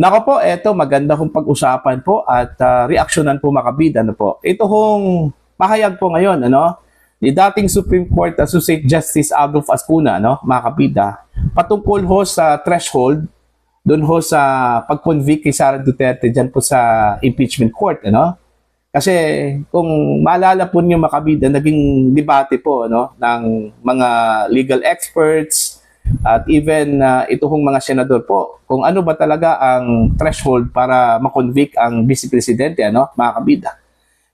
Nako po, eto maganda kong pag-usapan po at reaksyonan po makabida ano po. Ito hong pahayag po ngayon ano ni dating Supreme Court Associate Justice Adolfo Ascuna ano makabida patungkol ho sa threshold doon ho sa pag-convict kay Sara Duterte diyan po sa impeachment court ano. Kasi kung maalala po niyo makabida, naging debate po ano ng mga legal experts at even ito hong mga senador po, kung ano ba talaga ang threshold para makonvict ang Vice Presidente, ano, mga kabida.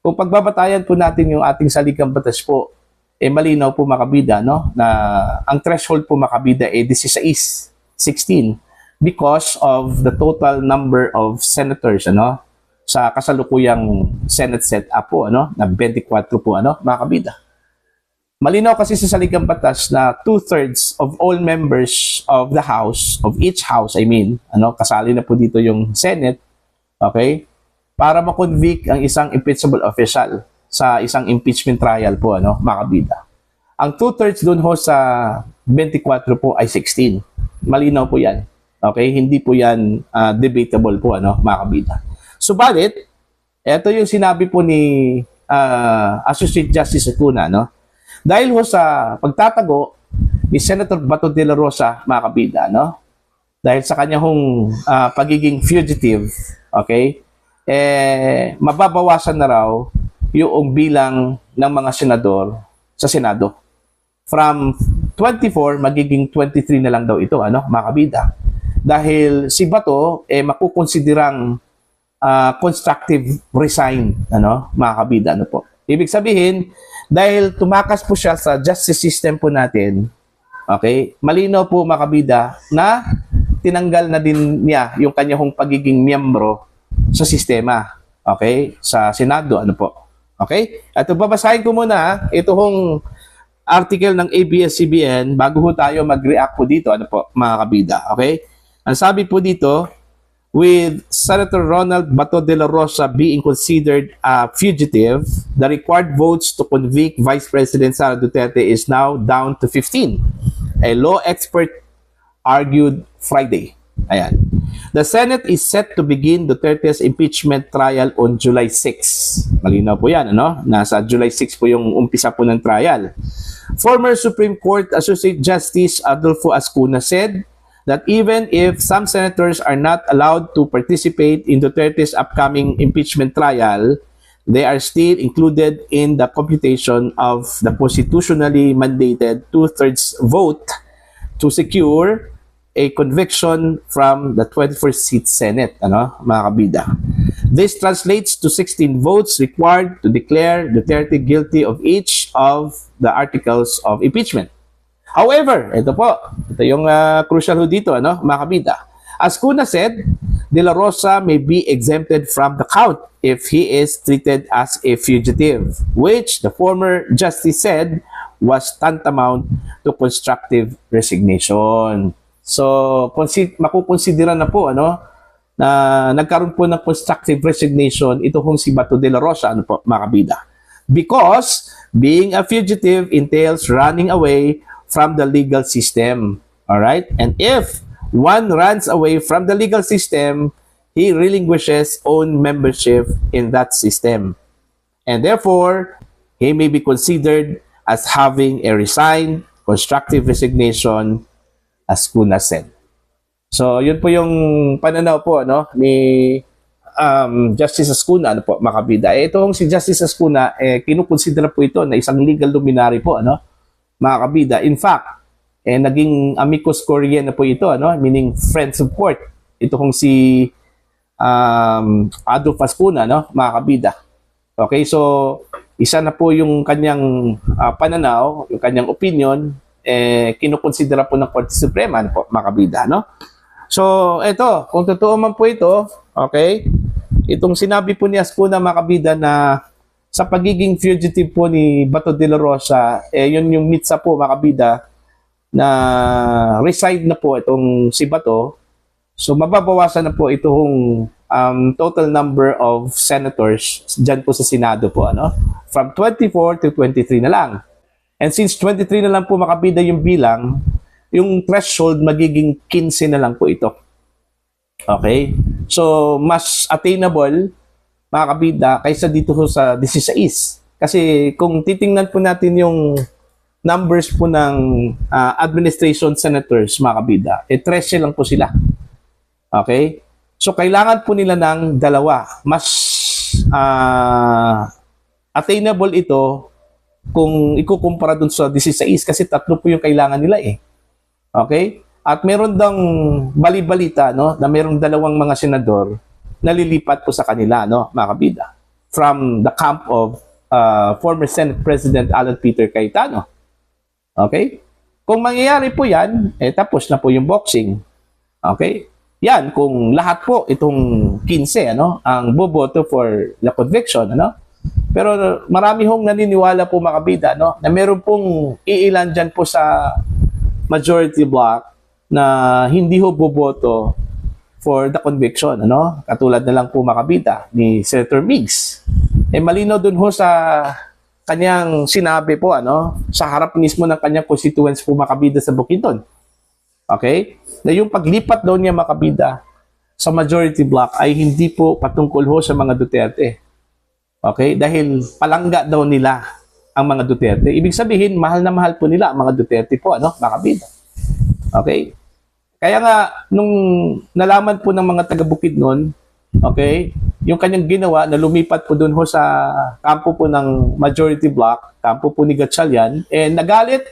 Kung pagbabatayan po natin yung ating saligang batas po, malinaw po makabida, no, na ang threshold po makabida 16 because of the total number of senators, ano, sa kasalukuyang Senate setup po, ano, na 24 po, ano, mga kabida. Malinaw kasi sa saligang batas na 2/3 of all members of the House, of each House, ano, kasali na po dito yung Senate, okay, para makonvict ang isang impeachable official sa isang impeachment trial po, ano, makabida. Ang 2/3 dun ho sa 24 po ay 16. Malinaw po yan. Okay, hindi po yan debatable po, ano, makabida. Subalit, ito yung sinabi po ni Associate Justice Ascuna, no? Dahil ho sa pagtatago ni Senator Bato de la Rosa, mga kabida, no? Dahil sa kanya hong pagiging fugitive, okay, mababawasan na raw yung bilang ng mga senador sa Senado. From 24, magiging 23 na lang daw ito, ano, mga kabida. Dahil si Bato, makukonsiderang constructive resign, ano, mga kabida, ano po. Ibig sabihin, dahil tumakas po siya sa justice system po natin, okay, malinaw po makabida na tinanggal na din niya yung kanyang pagiging miyembro sa sistema, okay, sa Senado, ano po. Okay? At babasahin ko muna ito hong article ng ABS-CBN bago ho tayo mag-react po dito, ano po, mga kabida, okay? Ang sabi po dito, with Senator Ronald Bato de la Rosa being considered a fugitive, the required votes to convict Vice President Sara Duterte is now down to 15. A law expert argued Friday. Ayan. The Senate is set to begin Duterte's impeachment trial on July 6. Malinaw po yan, ano? Nasa July 6 po yung umpisa po ng trial. Former Supreme Court Associate Justice Adolfo Ascuna said that even if some senators are not allowed to participate in Duterte's upcoming impeachment trial, they are still included in the computation of the constitutionally mandated 2/3 vote to secure a conviction from the 21st seat Senate, ano, mga kabida. This translates to 16 votes required to declare Duterte guilty of each of the articles of impeachment. However, ito yung crucial ho dito, ano, mga kabida. Ascuna said, De La Rosa may be exempted from the count if he is treated as a fugitive, which the former justice said was tantamount to constructive resignation. So, makukonsidera na po, ano, na nagkaroon po ng constructive resignation ito hong si Bato de la Rosa, ano po, mga kabida. Because being a fugitive entails running away from the legal system. All right? And if one runs away from the legal system, he relinquishes own membership in that system. And therefore, he may be considered as having a resigned, constructive resignation, as Ascuna said. So, yun po yung pananaw po, no, ni Justice Ascuna, ano po, makabida. Itong si Justice Ascuna, kinukonsidera po ito na isang legal luminary po, ano, mga kabida. In fact, naging amicus curiae na po ito, ano? Meaning friends of court. Ito kong si Adolfo Ascuna, no? Mga kabida. Okay, so isa na po yung kanyang pananaw, yung kanyang opinion, kinukonsidera po ng Korte Suprema, ano po, mga kabida, no? So, ito, kung totoo man po ito, okay, itong sinabi po ni Ascuna, mga kabida, na sa pagiging fugitive po ni Bato de la Rosa, yun yung mitsa po, mga kabida, na reside na po itong si Bato. So, mababawasan na po itong total number of senators dyan po sa Senado po, ano? From 24 to 23 na lang. And since 23 na lang po, mga kabida, yung bilang, yung threshold magiging 15 na lang po ito. Okay? So, mas attainable, mga kabida, kaysa dito ho sa 16. Kasi kung titingnan po natin yung numbers po ng administration senators, mga kabida, 13 lang po sila. Okay? So, kailangan po nila ng dalawa. Mas attainable ito kung ikukumpara dun sa 16 kasi tatlo po yung kailangan nila eh. Okay? At meron dang bali-balita no, na merong dalawang mga senador na lilipat po sa kanila, no, mga kabida, from the camp of former Senate President Alan Peter Cayetano. Okay? Kung mangyayari po yan, eh tapos na po yung boxing. Okay? Yan, kung lahat po itong 15 ano, ang boboto for the conviction, ano? Pero marami hong naniniwala po mga kabida, no, na meron pong iilan dyan po sa majority block na hindi ho boboto for the conviction, ano? Katulad na lang po mga kabida ni Senator Migs. Eh malino dun ho sa kanyang sinabi po, ano, sa harap mismo ng kanyang constituents po mga kabida sa Bukidnon. Okay? Na yung paglipat daw niya mga kabida sa majority block ay hindi po patungkol ho sa mga Duterte. Okay? Dahil palangga daw nila ang mga Duterte. Ibig sabihin, mahal na mahal po nila ang mga Duterte po, ano, mga kabida. Okay? Kaya nga, nung nalaman po ng mga taga-Bukidnon, okay, yung kanyang ginawa na lumipat po doon ho sa kampo po ng majority block, kampo po ni Gatchalian, eh nagalit.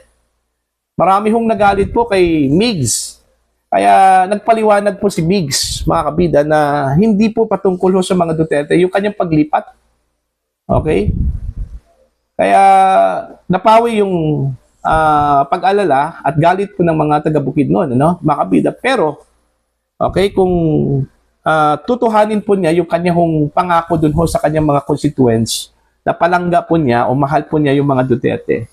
Marami hong nagalit po kay Migs. Kaya nagpaliwanag po si Migs, mga kabida, na hindi po patungkol ho sa mga Duterte yung kanyang paglipat. Okay? Kaya napawi yung pag-alala at galit po ng mga taga-Bukidnon, ano, mga kabida. Pero, okay, kung tutuhanin po niya yung kanyang pangako dun ho sa kanyang mga constituents na palangga po niya o mahal po niya yung mga Duterte,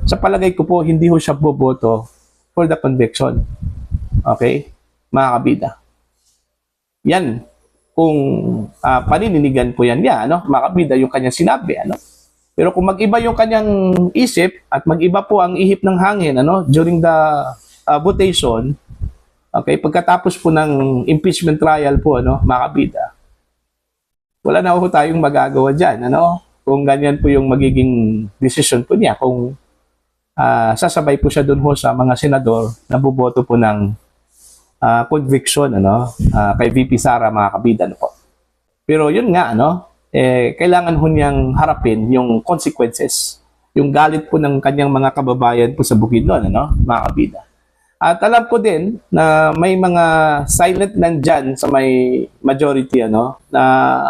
sa palagay ko po, hindi ho siya boboto for the conviction. Okay? Mga kabida. Yan. Kung panininigan po yan niya, ano? Mga kabida, yung kanyang sinabi, ano? Pero kung mag-iba yung kanyang isip at mag-iba po ang ihip ng hangin, ano? During the votation, okay, pagkatapos po ng impeachment trial po, ano, mga kabida, wala na ho tayong magagawa dyan, ano? Kung ganyan po yung magiging decision po niya, kung sasabay po siya doon ho sa mga senador na boboto po ng conviction, ano, kay VP Sara, mga kabida, ano po. Pero yun nga, ano, kailangan ho niyang harapin yung consequences, yung galit po ng kanyang mga kababayan po sa Bukidnon, ano, mga kabida. At alam ko din na may mga silent nandyan sa may majority, ano, na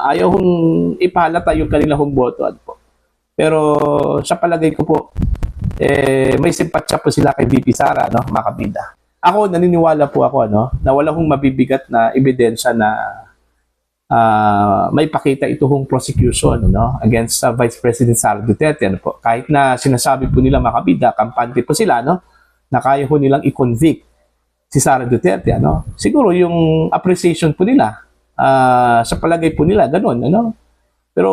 ayaw hong ipahalata yung kanilang boto, ano po. Pero sa palagay ko po, may simpatya po sila kay VP Sara, no, mga kabida. Ako, naniniwala po ako, ano, na wala hong mabibigat na ebidensya na may pakita ito hong prosecution, no, against Vice President Sara Duterte, ano po. Kahit na sinasabi po nila mga kabida, kampante po sila, no, na kaya ho nilang i-convict si Sara Duterte, ano. Siguro yung appreciation po nila, sa palagay po nila, ganun, ano. Pero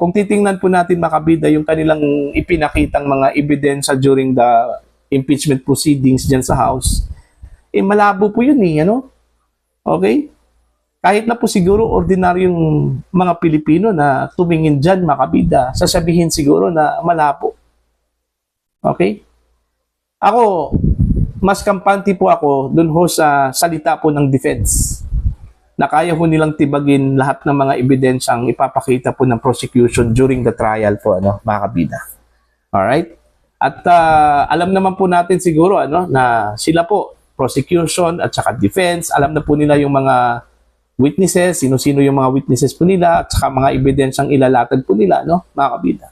kung titingnan po natin makabida yung kanilang ipinakitang mga ebidensya during the impeachment proceedings dyan sa House, eh malabo po yun eh, ano? Okay? Kahit na po siguro ordinaryong mga Pilipino na tumingin dyan makabida, sasabihin siguro na malabo. Okay? Ako, mas kampante po ako dun ho sa salita po ng defense, na kaya ho nilang tibagin lahat ng mga ebidensyang ipapakita po ng prosecution during the trial po, ano, mga kabida. Alright? At alam naman po natin siguro, ano, na sila po, prosecution at saka defense, alam na po nila yung mga witnesses, sino-sino yung mga witnesses po nila, at saka mga ebidensyang ilalatag po nila, no, mga kabida.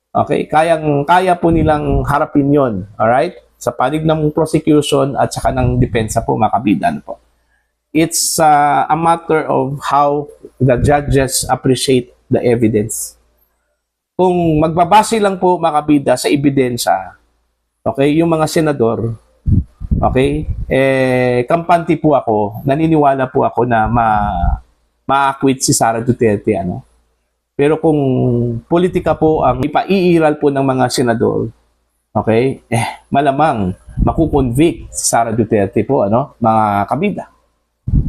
Okay? Kaya po nilang harapin yon, alright? Sa panig ng prosecution at saka ng depensa po, mga kabida, ano po. It's a matter of how the judges appreciate the evidence. Kung magbabase lang po mga kabida sa ebidensya, okay, yung mga senador, okay, kampante po ako, naniniwala po ako na ma-acquit si Sara Duterte, ano. Pero kung politika po ang ipaiiral po ng mga senador, okay, malamang makukonvict si Sara Duterte po, ano, mga kabida.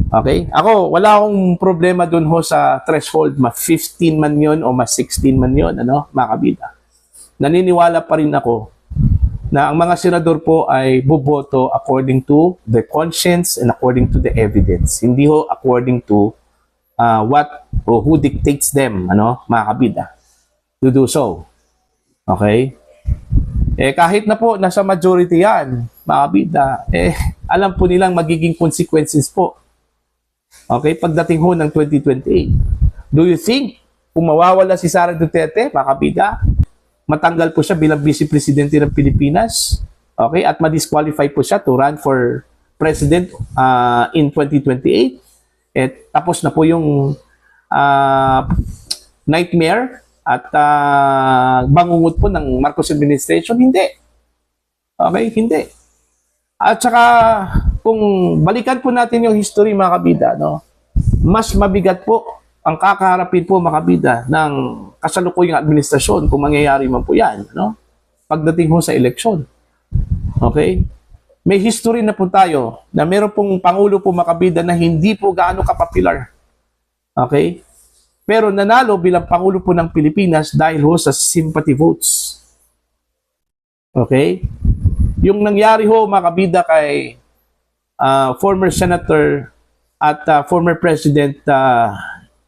Okay? Ako, wala akong problema dun ho sa threshold. Mas 15 man yon o mas 16 man yon, ano, mga kabida. Naniniwala pa rin ako na ang mga senador po ay boboto according to the conscience and according to the evidence. Hindi ho according to what or who dictates them, ano, mga kabida, to do so. Okay? Kahit na po nasa majority yan, mga kabida, alam po nilang magiging consequences po. Okay? Pagdating ho ng 2028. Do you think kung mawawala si Sara Duterte, mga kabida, matanggal po siya bilang Vice Presidente ng Pilipinas, okay, at ma-disqualify po siya to run for President in 2028, tapos na po yung nightmare at bangungot po ng Marcos administration? Hindi. Okay, hindi. At saka, kung balikan po natin yung history, mga kabida, no, mas mabigat po ang kakaharapin po, mga kabida, ng kasalukuyang administrasyon kung mangyayari man po yan, no? Pagdating ho sa eleksyon. Okay? May history na po tayo na meron pong Pangulo po, mga kabida, na hindi po gaano kapopular. Okay? Pero nanalo bilang Pangulo po ng Pilipinas dahil ho sa sympathy votes. Okay? Yung nangyari ho, mga kabida, kay former Senator at former President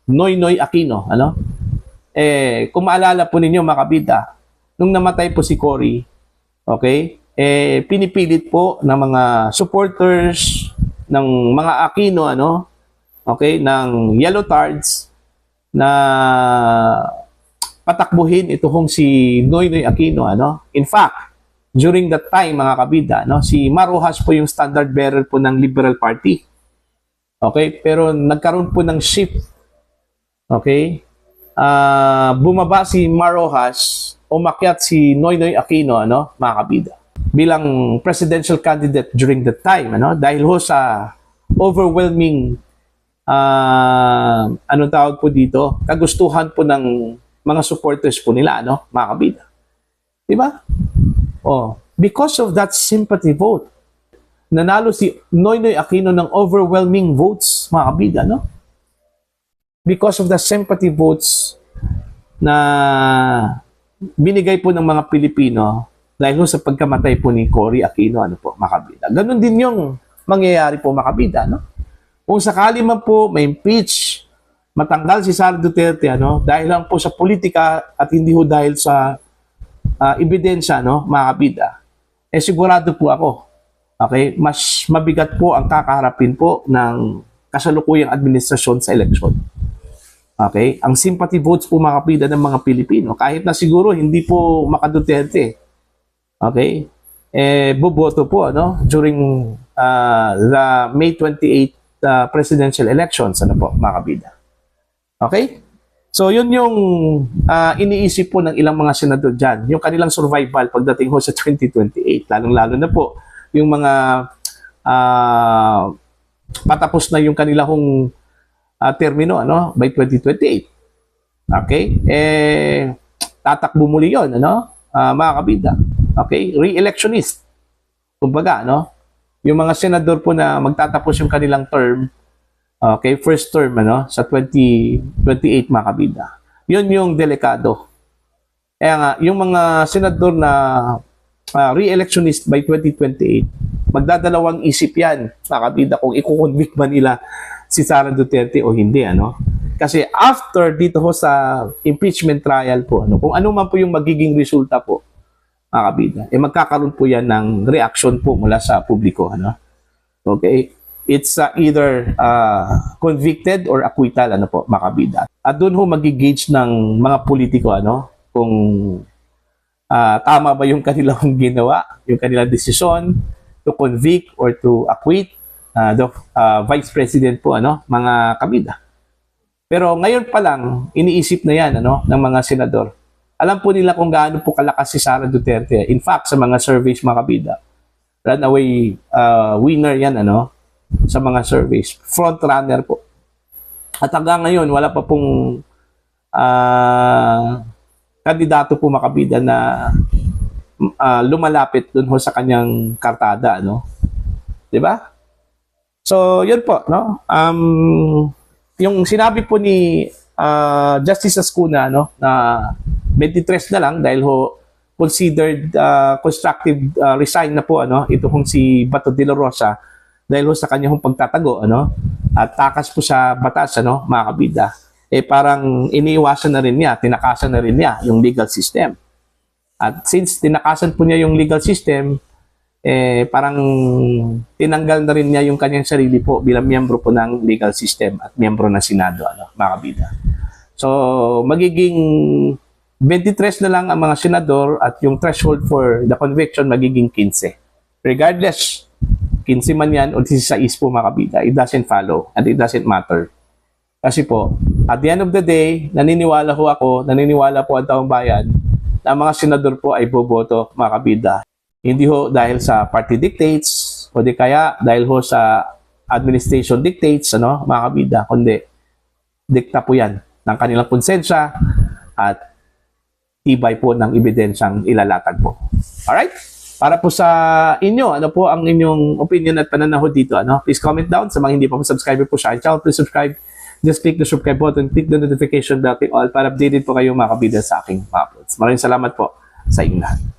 Noynoy Aquino, ano? Kung maalala po ninyo, mga kabida, nung namatay po si Cory, okay, pinipilit po ng mga supporters ng mga Aquino, ano, okay, ng Yellow Tards na patakbuhin ito hong si Noynoy Aquino, ano. In fact, during that time, mga kabida, no, si Marojas po yung standard bearer po ng Liberal Party. Okay, pero nagkaroon po ng shift. Okay? Bumaba si Marojas, umakyat si Noynoy Aquino, ano, mga kabida, bilang presidential candidate during that time, ano, dahil ho sa overwhelming anong tawag po dito, kagustuhan po ng mga supporters po nila, ano, mga kabida. Diba? Because of that sympathy vote, nanalo si Noynoy Aquino ng overwhelming votes, mga kabida, no? Because of the sympathy votes na binigay po ng mga Pilipino dahil sa pagkamatay po ni Cory Aquino, ano po, mga kabida. Ganon din yung mangyayari po, mga kabida, no? Kung sakali man po may impeach, matanggal si Sara Duterte, ano, dahil lang po sa politika at hindi ho dahil sa ebidensya, no, mga kabida, sigurado po ako, okay, mas mabigat po ang kakaharapin po ng kasalukuyang administrasyon sa eleksyon. Okay? Ang sympathy votes po, mga kabida, ng mga Pilipino, kahit na siguro hindi po maka-Duterte, okay, boboto po, ano, during the May 28 presidential elections, ano po, mga kabida. Okay? So, yun yung iniisip po ng ilang mga senador dyan, yung kanilang survival pagdating ho sa 2028, lalong-lalo na po yung mga patapos na yung kanilang termino, ano, by 2028. Okay? Tatakbo muli yun, ano, mga kabida. Okay? Re-electionist. Kumbaga, no? Yung mga senador po na magtatapos yung kanilang term, okay, first term, ano, sa 2028, mga kabida. Yun yung delikado. Kaya nga, yung mga senador na re-electionist by 2028, magdadalawang isip yan, mga kabida, kung i-convict man nila si Sara Duterte o hindi, ano. Kasi after dito ho sa impeachment trial po, ano, kung ano man po yung magiging resulta po, mga kabida, magkakaroon po yan ng reaction po mula sa publiko, ano. Okay? It's either convicted or acquittal, ano po, mga kabida. At doon ho magigauge ng mga politiko, ano, kung tama ba yung kanilang ginawa, yung kanilang desisyon to convict or to acquit the Vice President po, ano, mga kabida. Pero ngayon pa lang, iniisip na yan, ano, ng mga senador. Alam po nila kung gaano po kalakas si Sara Duterte. In fact, sa mga surveys, mga kabida, runaway winner yan, ano, sa mga surveys. Front runner po. At hanggang ngayon, wala pa pong kandidato po, mga kabida, na lumalapit dun ho sa kanyang kartada, ano. 'Di ba? So, yun po, no? Yung sinabi po ni Justice Ascuna, no, na 23 na lang dahil ho considered constructive resign na po, ano, ito hong si Bato de la Rosa dahil ho sa kanyang pagtatago, ano, at takas po sa batas, ano, mga kabida. Eh parang iniiwasan na rin niya, tinakasan na rin niya yung legal system. At since tinakasan po niya yung legal system, eh parang tinanggal na rin niya yung kanyang sarili po bilang miyembro po ng legal system at miyembro ng Senado, ano, mga kabida. So, magiging 23 na lang ang mga senador at yung threshold for the conviction magiging 15. Regardless, 15 man yan o 16 po mga kabida, it doesn't follow and it doesn't matter. Kasi po, at the end of the day, naniniwala po ang taong bayan na ang mga senador po ay boboto, mga kabida. Hindi ho dahil sa party dictates, o di kaya dahil ho sa administration dictates, ano, mga kabida, kundi dikta po yan ng kanilang konsensya at tibay po ng ebidensyang ilalatag po. Alright? Para po sa inyo, ano po ang inyong opinion at pananaw dito, ano? Please comment down. Sa mga hindi pa po subscriber po sa aking channel, please subscribe. Just click the subscribe button, click the notification bell, click all para updated po kayo mga kabida sa aking mga uploads. Maraming salamat po sa inyo lahat.